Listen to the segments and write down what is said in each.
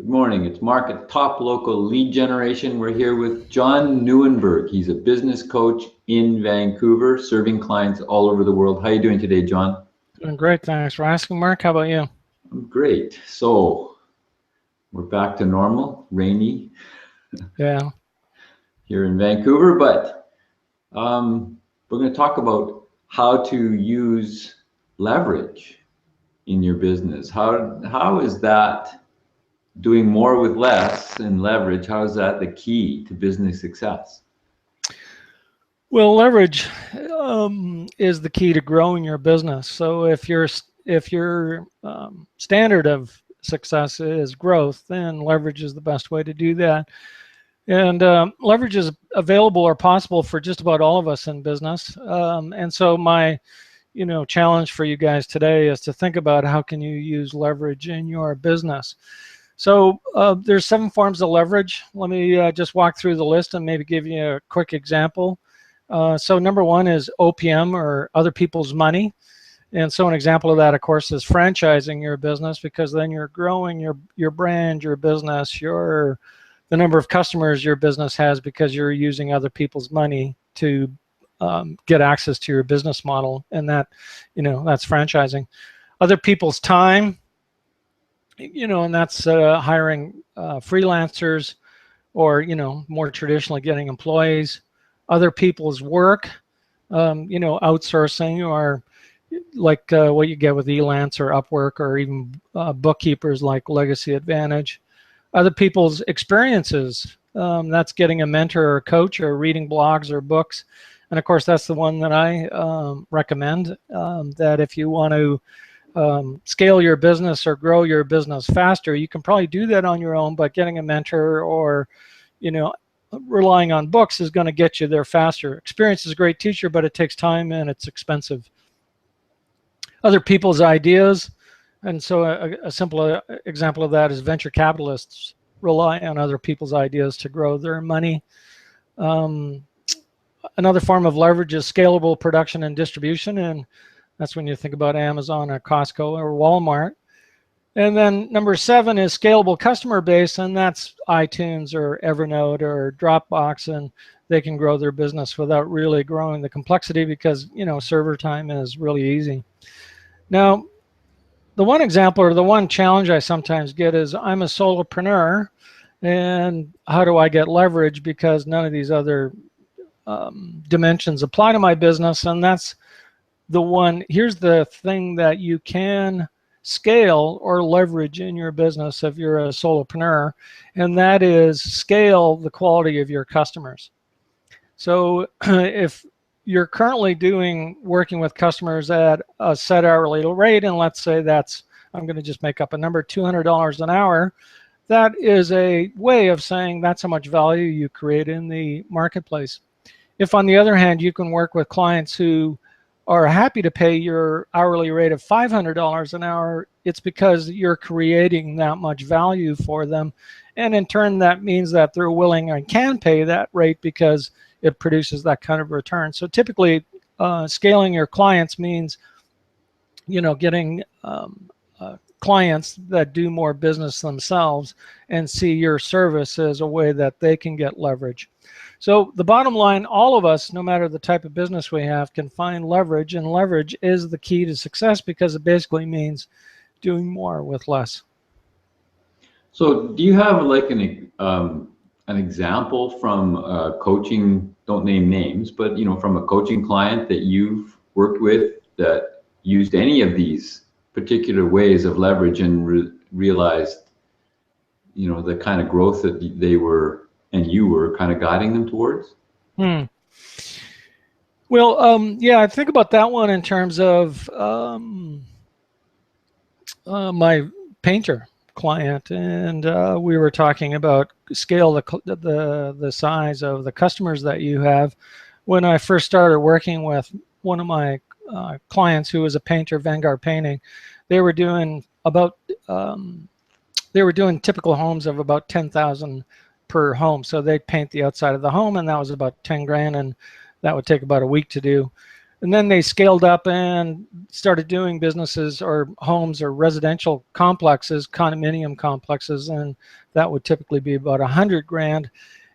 Good morning. It's Mark at Top Local Lead Generation. We're here with John Nieuwenburg. He's a business coach in Vancouver, serving clients all over the world. How are you doing today, John? Doing great. Thanks for asking, Mark. How about you? I'm great. So we're back to normal, rainy Yeah. here in Vancouver, but we're going to talk about how to use leverage in your business. How is that doing more with less and leverage? How is that the key to business success? Well, leverage is the key to growing your business. So if your standard of success is growth, then leverage is the best way to do that. And leverage is available or possible for just about all of us in business. And so my challenge for you guys today is to think about how can you use leverage in your business. So there's 7 forms of leverage. Let me just walk through the list and maybe give you a quick example. So number 1 is OPM, or other people's money. And so an example of that, of course, is franchising your business, because then you're growing your brand, your business, the number of customers your business has, because you're using other people's money to get access to your business model, and that's franchising. Other people's time, and that's hiring freelancers, or more traditionally getting employees. Other people's work, outsourcing, or like what you get with Elance or Upwork, or even bookkeepers like Legacy Advantage. Other people's experiences, that's getting a mentor or a coach, or reading blogs or books. And of course, that's the one that I recommend, that if you want to scale your business or grow your business faster, you can probably do that on your own, but getting a mentor or relying on books is going to get you there faster. Experience is a great teacher, but it takes time and it's expensive. Other people's ideas, and so a simple example of that is venture capitalists rely on other people's ideas to grow their money. Another form of leverage is scalable production and distribution, and that's when you think about Amazon or Costco or Walmart. And then number 7 is scalable customer base, and that's iTunes or Evernote or Dropbox, and they can grow their business without really growing the complexity, because server time is really easy. Now, the one example or the one challenge I sometimes get is, I'm a solopreneur, and how do I get leverage, because none of these other dimensions apply to my business? And that's the one. Here's the thing that you can scale or leverage in your business if you're a solopreneur, and that is scale the quality of your customers. So if you're currently working with customers at a set hourly rate, and let's say that's, I'm going to just make up a number, $200 an hour, that is a way of saying that's how much value you create in the marketplace. If, on the other hand, you can work with clients who are happy to pay your hourly rate of $500 an hour, it's because you're creating that much value for them. And in turn, that means that they're willing and can pay that rate because it produces that kind of return. So typically, scaling your clients means, getting clients that do more business themselves and see your service as a way that they can get leverage. So the bottom line, all of us, no matter the type of business we have, can find leverage, and leverage is the key to success, because it basically means doing more with less. So do you have like an example from coaching, don't name names, but from a coaching client that you've worked with that used any of these particular ways of leverage and realized the kind of growth that they were and you were kind of guiding them towards? Well, yeah, I think about that one in terms of my painter client, and we were talking about scale the size of the customers that you have. When I first started working with one of my clients who was a painter, Vanguard Painting, they were doing typical homes of about 10,000 per home. So they'd paint the outside of the home, and that was about 10 grand, and that would take about a week to do. And then they scaled up and started doing businesses or homes or residential complexes, condominium complexes, and that would typically be about 100 grand.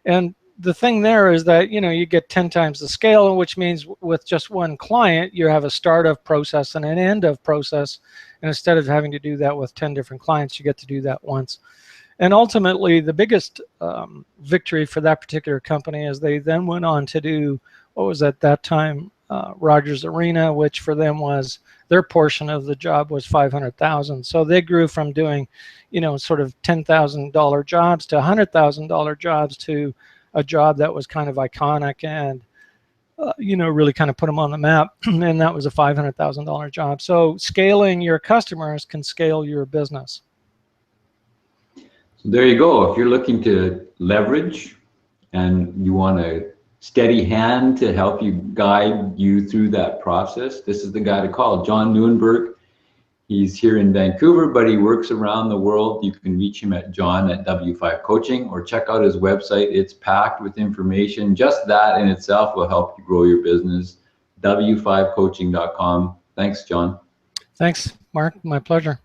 And the thing there is that, you know, you get 10 times the scale, which means with just one client, you have a start of process and an end of process. And instead of having to do that with 10 different clients, you get to do that once. And ultimately, the biggest victory for that particular company is they then went on to do what was at that time Rogers Arena, which for them was their portion of the job was $500,000. So they grew from doing, you know, sort of $10,000 jobs to $100,000 jobs to a job that was kind of iconic and you know, really kind of put them on the map. And that was a $500,000 job. So scaling your customers can scale your business. So there you go. If you're looking to leverage and you want a steady hand to help you guide you through that process, this is the guy to call. John Nieuwenburg. He's here in Vancouver, but he works around the world. You can reach him at John at W5 Coaching, or check out his website. It's packed with information. Just that in itself will help you grow your business. W5coaching.com. Thanks, John. Thanks, Mark. My pleasure.